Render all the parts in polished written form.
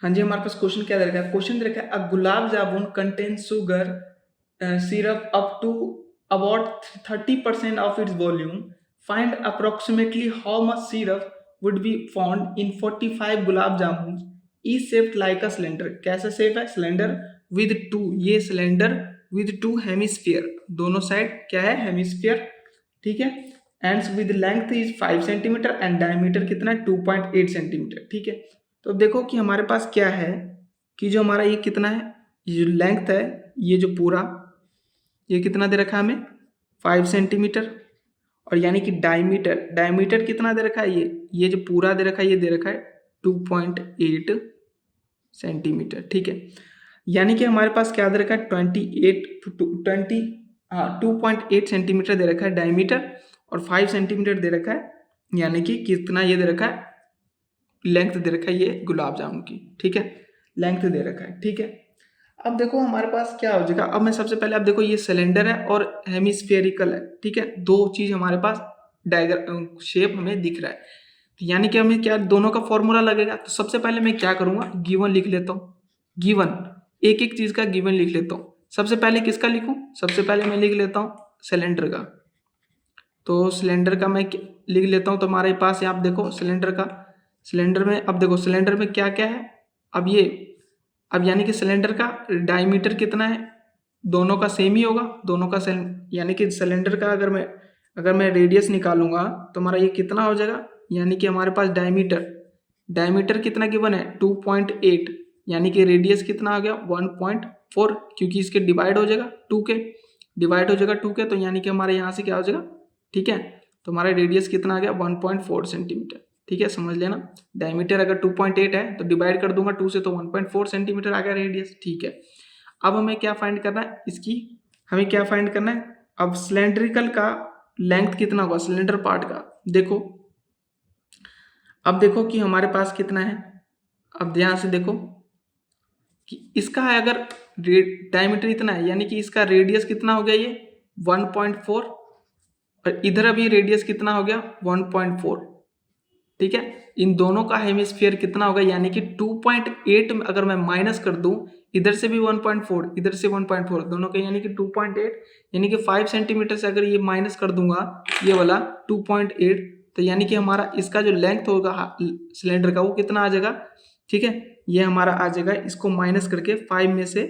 हाँ जी, हमारे पास क्वेश्चन क्या दे रखा है? क्वेश्चन दे रखा है a gulab jamun contain sugar syrup up to about 30% of its volume. Find approximately how much syrup would be found in 45 gulab jamuns, each shaped like a cylinder. कैसा shape है? Cylinder with two. ये cylinder with two hemisphere, दोनों side क्या है? Hemisphere, ठीक है। And with length is 5 centimetre and diameter कितना है? 2.8 सेंटीमीटर, ठीक है। तो अब देखो कि हमारे पास क्या है कि जो हमारा ये कितना है, ये जो लेंथ है, ये जो पूरा ये कितना दे रखा है हमें? 5 सेंटीमीटर। और यानी कि डायमीटर कितना दे रखा है? ये जो पूरा दे रखा है ये दे रखा है 2.8 सेंटीमीटर, ठीक है। यानी कि हमारे पास क्या दे रखा है? 2.8 सेंटीमीटर दे रखा है डायमीटर और 5 सेंटीमीटर दे रखा है, यानी कि कितना ये दे रखा है? लेंथ दे रखा है ये गुलाब जामुन की, ठीक है। लेंथ दे रखा है, ठीक है। अब देखो हमारे पास क्या हो जाएगा। अब मैं सबसे पहले, अब देखो ये सिलेंडर है और हेमिस्फेरिकल है, ठीक है। दो चीज हमारे पास शेप हमें दिख रहा है, तो यानी कि हमें क्या दोनों का फॉर्मूला लगेगा। तो सबसे पहले मैं क्या करूंगा, गिवन लिख लेता हूँ। गिवन, एक एक चीज का गिवन लिख लेता हूँ। सबसे पहले किसका लिखूं? सबसे पहले मैं लिख लेता हूँ सिलेंडर का। तो सिलेंडर का मैं लिख लेता हूँ। तो हमारे पास यहाँ आप देखो सिलेंडर का, सिलेंडर में अब देखो सिलेंडर में क्या क्या है। अब यानी कि सिलेंडर का डायमीटर कितना है? दोनों का सेम ही होगा, दोनों का यानी कि सिलेंडर का अगर मैं रेडियस निकालूंगा तो हमारा ये कितना हो जाएगा? यानी कि हमारे पास डायमीटर कितना गिवन है? 2.8, यानी कि रेडियस कितना आ गया? 1.4, क्योंकि इसके डिवाइड हो जाएगा 2 के, डिवाइड हो जाएगा 2 के, तो यानी कि हमारे यहाँ से क्या हो जाएगा, ठीक है। तो हमारा रेडियस कितना आ गया? 1.4 सेंटीमीटर, ठीक है, समझ लेना। डायमीटर अगर 2.8 है तो डिवाइड कर दूंगा 2 से, तो 1.4 सेंटीमीटर आ गया रेडियस, ठीक है। अब हमें क्या फाइंड करना है? हमें क्या फाइंड करना है? अब सिलेंड्रिकल का लेंथ कितना होगा सिलेंडर पार्ट का? देखो, अब देखो कि हमारे पास कितना है। अब ध्यान से देखो कि इसका है अगर डायमीटर इतना है, यानी कि इसका रेडियस कितना हो गया? ये 1.4, और इधर अभी रेडियस कितना हो गया? 1.4, ठीक है। इन दोनों का हेमिस्फीयर कितना होगा? यानी कि 2.8 में अगर मैं माइनस कर दूं, इधर से भी 1.4, इधर से 1.4, दोनों के, यानी कि 2.8, यानी कि 5 सेंटीमीटर से अगर ये माइनस कर दूंगा ये वाला 2.8, तो यानी कि हमारा इसका जो लेंथ होगा सिलेंडर का वो कितना आ जाएगा? ठीक है, ये हमारा आ जाएगा, इसको माइनस करके 5 में से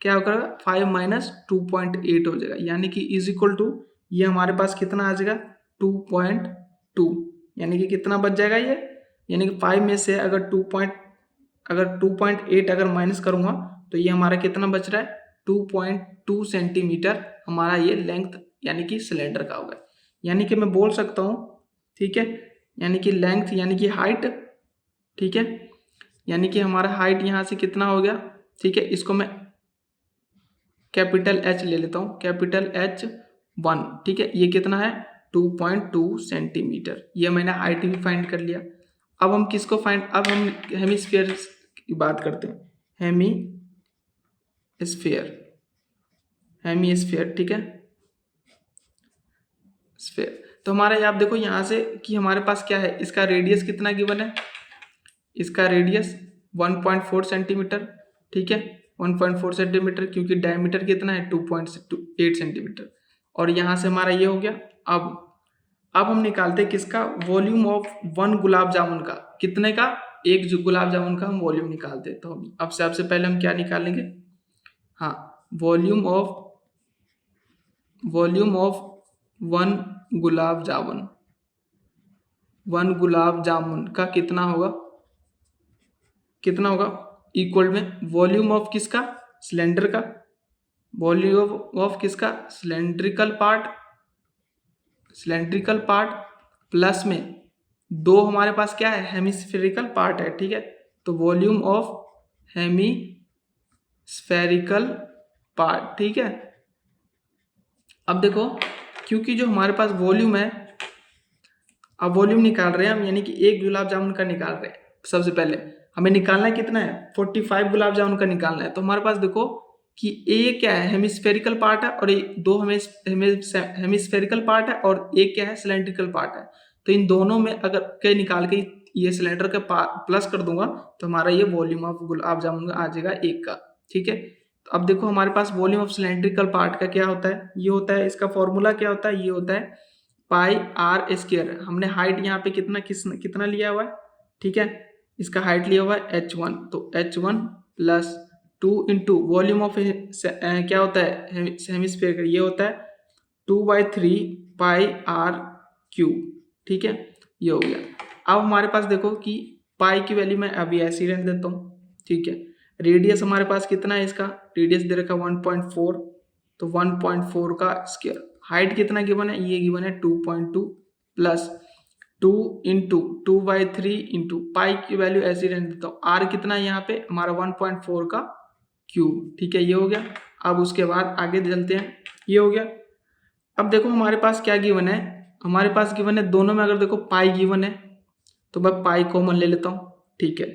क्या होगा? 5 माइनस 2.8 हो जाएगा, यानी कि इज इक्वल टू ये हमारे पास कितना आ जाएगा? 2.2, यानी कि कितना बच जाएगा ये? यानी कि 5 में से अगर 2.8 अगर माइनस करूंगा तो ये हमारा कितना बच रहा है? 2.2 सेंटीमीटर हमारा ये लेंथ यानी कि सिलेंडर का होगा। यानी कि मैं बोल सकता हूँ, ठीक है, यानी कि लेंथ यानी कि हाइट, ठीक है, यानी कि हमारा हाइट यहाँ से कितना हो गया? ठीक है, इसको मैं कैपिटल H ले लेता हूँ, कैपिटल H1, ठीक है, ये कितना है? 2.2 सेंटीमीटर। ये मैंने हाइट भी फाइंड कर लिया। अब हम किसको अब हम हेमिस्फीयर की बात करते हैं। हेमिस्फीयर, ठीक है, स्फीयर। तो हमारा आप देखो यहाँ से कि हमारे पास क्या है, इसका रेडियस कितना गिवन है? इसका रेडियस 1.4 सेंटीमीटर, ठीक है, 1.4 सेंटीमीटर, क्योंकि डायमीटर कितना है? 2.8 सेंटीमीटर। और यहाँ से हमारा ये हो गया। अब हम निकालते हैं किसका? वॉल्यूम ऑफ 1 गुलाब जामुन का। कितने का? एक जो गुलाब जामुन का हम वॉल्यूम निकालते हैं। तो अब सबसे पहले हम क्या निकालेंगे? हाँ, वॉल्यूम ऑफ 1 गुलाब जामुन का कितना होगा? इक्वल में वॉल्यूम ऑफ किसका? सिलेंडर का। वॉल्यूम ऑफ किसका? सिलेंड्रिकल पार्ट प्लस में 2 हमारे पास क्या है? हेमिस्फेरिकल पार्ट है, ठीक है। तो वॉल्यूम ऑफ हेमिस्फेरिकल पार्ट, ठीक है। अब देखो, क्योंकि जो हमारे पास वॉल्यूम है, अब वॉल्यूम निकाल रहे हैं हम, यानी कि एक गुलाब जामुन का निकाल रहे हैं। सबसे पहले हमें निकालना है कितना है? 45 गुलाब जामुन का निकालना है। तो हमारे पास देखो कि ये क्या है? हेमिस्फेरिकल पार्ट है, और ये 2 हेमिस्फेरिकल पार्ट है, और एक क्या है? सिलेंड्रिकल पार्ट है। तो इन दोनों में अगर के निकाल के ये सिलेंडर के प्लस कर दूंगा तो हमारा ये वॉल्यूम ऑफ गुलाब जामुन आ जाएगा 1 का। ठीक है, तो अब देखो हमारे पास वॉल्यूम ऑफ सिलेंड्रिकल पार्ट का क्या होता है, ये होता है, इसका फॉर्मूला क्या होता है, ये होता है पाई आर स्क्वायर। हमने हाइट यहाँ पे कितना लिया हुआ है, ठीक है, इसका हाइट लिया हुआ है h1, तो h1 plus 2 into volume of क्या होता है हेमिस्फीयर का, ये होता है 2/3 पाई आर क्यूब। ठीक है, ये हो गया। अब हमारे पास देखो कि पाई की वैल्यू मैं अभी ऐसे ही रहने देता हूँ। ठीक है, रेडियस हमारे पास कितना है, इसका रेडियस दे रखा 1.4, तो 1.4 का स्क्वायर। हाइट कितना गिवन है, ये गिवन है 2.2 प्लस 2 इंटू 2/3 इंटू पाई की वैल्यू ऐसे ही रहने देता हूँ। आर कितना है यहाँ पे हमारा 1.4 का क्यूब। ठीक है, ये हो गया। अब उसके बाद आगे चलते हैं, ये हो गया। अब देखो हमारे पास क्या गिवन है, हमारे पास गिवन है दोनों में, अगर देखो पाई गिवन है तो मैं पाई कॉमन ले लेता हूँ। ठीक है,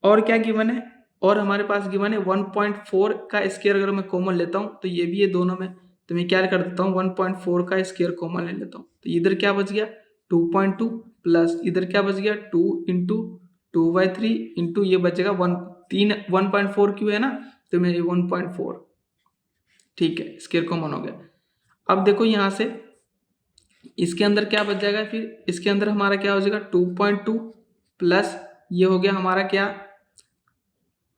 और क्या गिवन है, और हमारे पास गिवन है 1.4 का स्क्वायर, अगर मैं कॉमन लेता हूँ तो ये भी है दोनों में, तो मैं क्या कर देता हूँ 1.4 का स्क्वायर कॉमन ले लेता हूँ। तो इधर क्या बच गया 2.2 प्लस इधर क्या बच गया 2 इंटू 2/3 इंटू ये बचेगा 1.4 क्यों है ना, तो मेरे 1.4। ठीक है, स्क्वायर कॉमन हो गया। अब देखो यहाँ से इसके अंदर क्या बच जाएगा, फिर इसके अंदर हमारा क्या हो जाएगा 2.2 प्लस ये हो गया हमारा क्या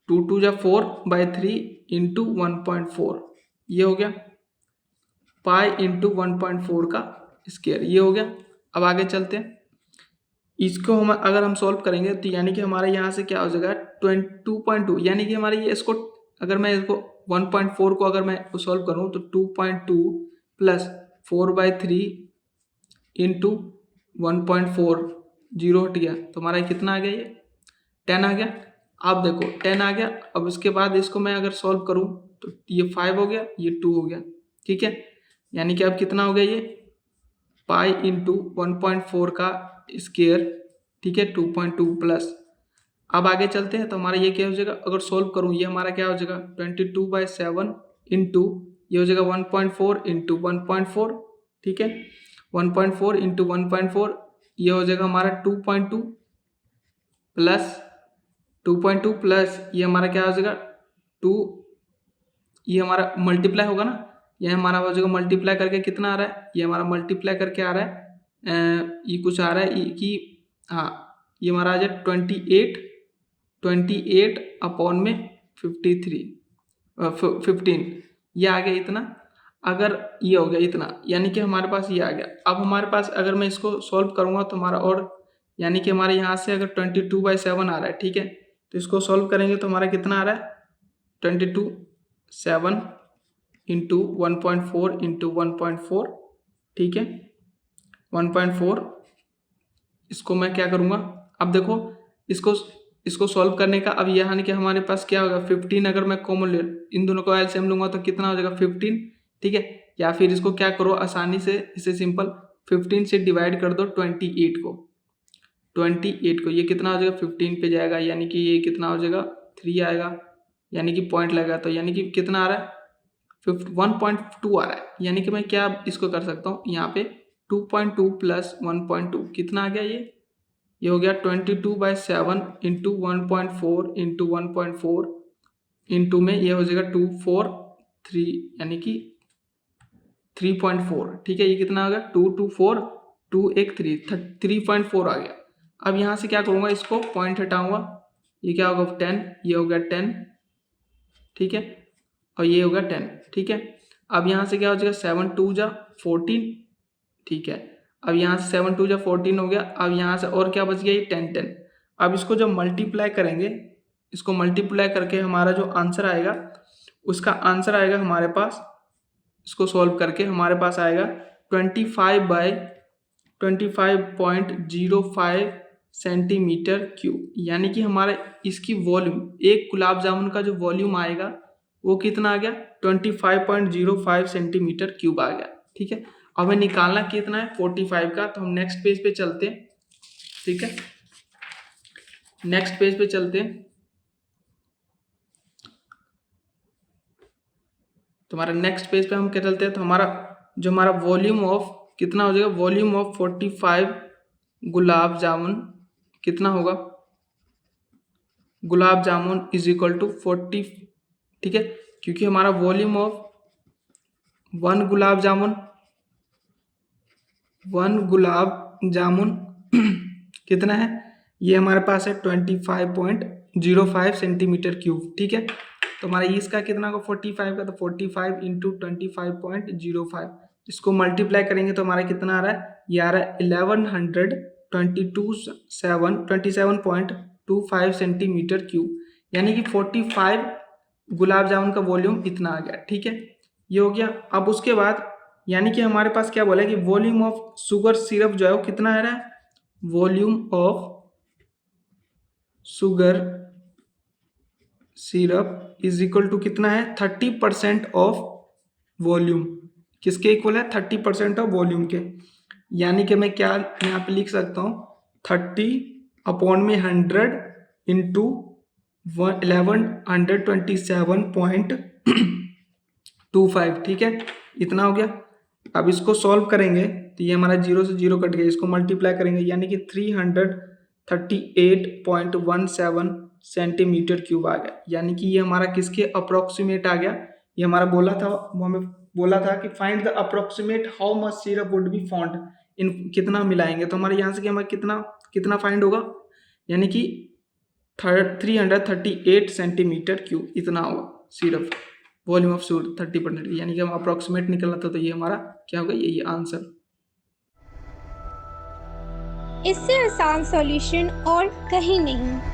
2 जा 4/3 इंटू 1.4, ये हो गया पाई इंटू 1.4 का स्क्वायर, ये हो गया। अब आगे चलते हैं, इसको हम अगर हम सॉल्व करेंगे तो यानी कि हमारा यहाँ से क्या हो जाएगा 2.2, यानी कि हमारे ये इसको अगर मैं इसको 1.4 को अगर मैं सॉल्व करूँ तो 2.2 प्लस 4/3 इंटू 1.4, 0 हट गया तो हमारा कितना आ गया, ये 10 आ गया। अब देखो 10 आ गया। अब इसके बाद इसको मैं अगर सॉल्व करूं तो ये 5 हो गया, ये 2 हो गया। ठीक है, यानी कि अब कितना हो गया ये पाई इंटू 1.4 का स्क्वायर। ठीक है, 2.2 प्लस। अब आगे चलते हैं तो हमारा ये क्या हो जाएगा, अगर सॉल्व करूं ये हमारा क्या हो जाएगा 22/7 इंटू ये हो जाएगा 1.4 इंटू 1.4। ठीक है, 1.4 इंटू 1.4 ये हो जाएगा हमारा 2.2 प्लस 2.2 प्लस ये हमारा क्या हो जाएगा 2, ये हमारा मल्टीप्लाई होगा ना, ये हमारा हो जाएगा मल्टीप्लाई करके कितना आ रहा है, ये हमारा मल्टीप्लाई करके आ रहा है ये कुछ आ रहा है कि हाँ ये हमारा आ जाए 28 अपॉन में 15 ये आ गया इतना। अगर ये हो गया इतना यानी कि हमारे पास ये आ गया। अब हमारे पास अगर मैं इसको सॉल्व करूँगा तो हमारा और यानी कि हमारे यहाँ से अगर 22/7 आ रहा है, ठीक है, तो इसको सॉल्व करेंगे तो हमारा कितना आ रहा है 22/7 इंटू 1.4 इंटू 1.4। ठीक है, 1.4 इसको मैं क्या करूँगा, अब देखो इसको सॉल्व करने का अब यहाँ कि हमारे पास क्या होगा 15, अगर मैं कॉमन ले इन दोनों को एलसीएम लूंगा तो कितना हो जाएगा 15। ठीक है, या फिर इसको क्या करो आसानी से, इसे सिंपल 15 से डिवाइड कर दो 28 को, ये कितना हो जाएगा 15 पे जाएगा, यानी कि ये कितना हो जाएगा 3 आएगा, यानी कि पॉइंट लगेगा, तो यानी कि कितना आ रहा है 1.2 आ रहा है। यानी कि मैं क्या इसको कर सकता हूँ यहाँ पे 2.2 प्लस 1.2 कितना आ गया, ये हो गया 22/7 इंटू 1.4 इंटू 1.4 इंटू में ये हो जाएगा 243 यानी कि 3.4। ठीक है, ये कितना हो गया 2 2 4 2 1 3.4 आ गया। अब यहाँ से क्या करूँगा, इसको पॉइंट हटाऊंगा, ये क्या होगा 10, ये हो गया 10। ठीक है, और ये होगा 10। ठीक है, अब यहाँ से क्या हो जाएगा 7 2 जा 14। ठीक है, अब यहाँ से 7 2 जा 14 हो गया। अब यहाँ से और क्या बच गया, ये 10 10। अब इसको जब मल्टीप्लाई करेंगे, इसको मल्टीप्लाई करके हमारा जो आंसर आएगा उसका आंसर आएगा हमारे पास, इसको सॉल्व करके हमारे पास आएगा 25/25.05 सेंटीमीटर क्यूब। यानी कि हमारा इसकी वॉल्यूम, एक गुलाब जामुन का जो वॉल्यूम आएगा वो कितना आ गया 25.05 सेंटीमीटर क्यूब आ गया। ठीक है, अब हमें निकालना कितना है 45 का, तो हम नेक्स्ट पेज पे चलते हैं। ठीक है, नेक्स्ट पेज पे चलते हैं, तो हमारा नेक्स्ट पेज पे हम क्या चलते हैं, तो हमारा जो हमारा वॉल्यूम ऑफ कितना हो जाएगा, वॉल्यूम ऑफ 45 गुलाब जामुन कितना होगा, gulab jamun is equal to 40, ठीक है, क्योंकि हमारा volume of one gulab jamun कितना है, ये हमारे पास है 25.05 सेंटीमीटर क्यूब, ठीक है। तो हमारा इसका कितना होगा 45 का, तो 45 इंटू 25.05, इसको मल्टीप्लाई करेंगे तो हमारा कितना आ रहा है, ये आ रहा है 27.25 सेंटीमीटर क्यूब, यानी कि 45 गुलाब जामुन का वॉल्यूम इतना आ गया, ठीक है, ये हो गया। अब उसके बाद यानी कि हमारे पास क्या बोला है कि वॉल्यूम ऑफ शुगर सिरप जो है वो कितना आ रहा है, volume of sugar syrup is equal to कितना है 30% ऑफ वॉल्यूम, किसके इक्वल है 30% ऑफ वॉल्यूम के, यानी कि मैं क्या यहाँ पे लिख सकता हूँ 30/100 इंटू 1127.25, ठीक है, इतना हो गया। अब इसको सॉल्व करेंगे तो ये हमारा 0 से 0 कट गया, इसको मल्टीप्लाई करेंगे यानी कि 338.17 सेंटीमीटर क्यूब आ गया, यानी कि ये हमारा किसके अप्रोक्सीमेट आ गया, ये हमारा बोला था, वो हमें बोला था कि find the approximate how much syrup would be found in, कितना मिलाएंगे, तो हमारे यहाँ से हमें कितना फाइंड होगा, यानी कि 338 सेंटीमीटर क्यूब इतना होगा सिरप, वॉल्यूम ऑफ शुगर 30%, यानी कि हम अप्रोक्सीमेट निकला था, तो ये हमारा क्या होगा, यही आंसर। इससे आसान सॉल्यूशन और कहीं नहीं।